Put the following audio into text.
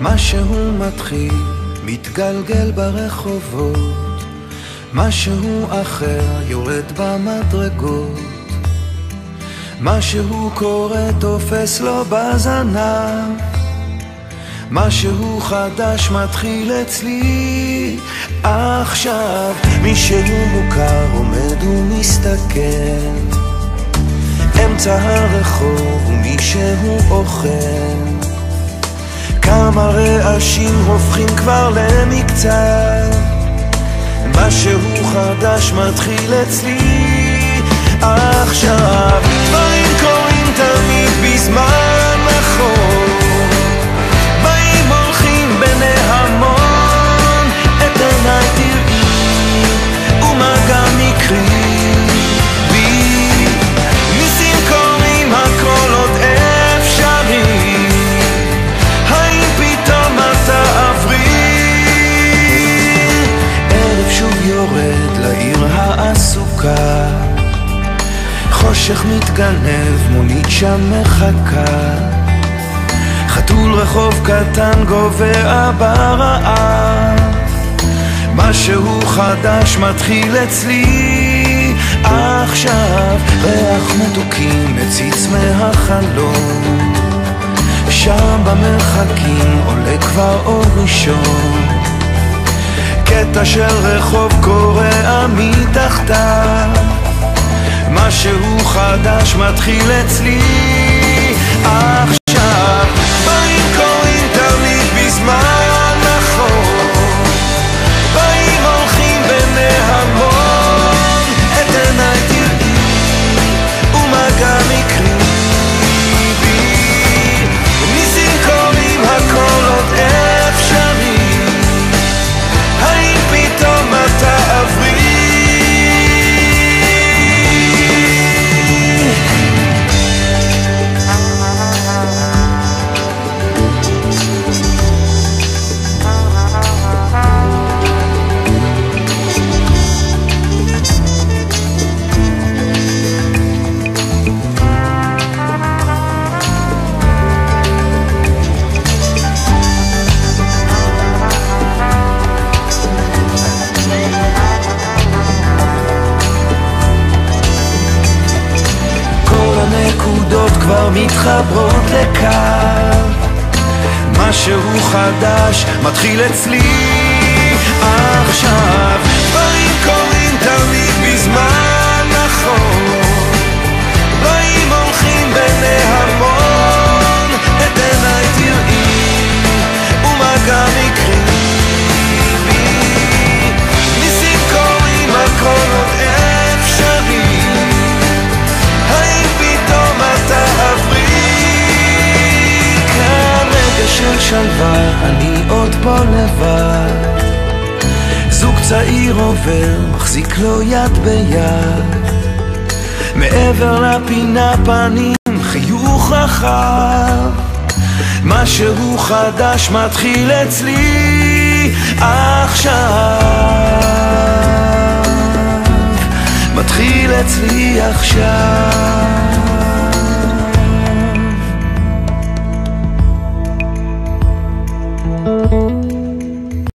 משהו מתחיל, מתגלגל ברחובות, משהו אחר יורד במדרגות, משהו קורה תופס לו בזנב, משהו חדש מתחיל אצלי עכשיו. מישהו מוכר עומד ומסתכל אמצע הרחוב ומישהו אוכל, כמה רעשים הופכים כבר למקצת, משהו חדש מתחיל אצלי עכשיו. דברים קורים תמיד בזמן נכון, באים הולכים בני המון, את עיניי תראי ומה גם יקרי בי, ניסים קורים הכל עוד אפשרי, האם פתאום את תעברי? ערב שוב יורד לעיר העסוקה, חושך מתגנב, מונית שם מחכה, חתול רחוב קטן גובע ברעב, משהו חדש מתחיל אצלי עכשיו. ריח מתוקים מציץ מהחלום, שם במרחקים עולה כבר אור ראשון, קטע של רחוב קורע מתחתיו, משהו חדש מתחיל אצלי עכשיו. דברים קורים תמיד בזמן נכון, באים הולכים בני המון, את עיניי תראי ומה גם יקרי בי, ניסים קורים הכל עוד אפשרי, האם פתאום את תעברי? כבר מתחברות לקו, משהו חדש מתחיל אצלי עכשיו. דברים קורים תמיד בזמן נכון, באים הולכים בני המון, את עיניי תראי ומה גם יקרי בי, ניסים קורים הכל עוד אפשרי, האם פתאום את תעברי? כאן רגע של שלווה, אני עוד פה לבד, זוג צעיר עובר, מחזיק לו יד ביד, מעבר לפינה פנים חיוך רחב, משהו חדש מתחיל אצלי עכשיו, מתחיל אצלי עכשיו.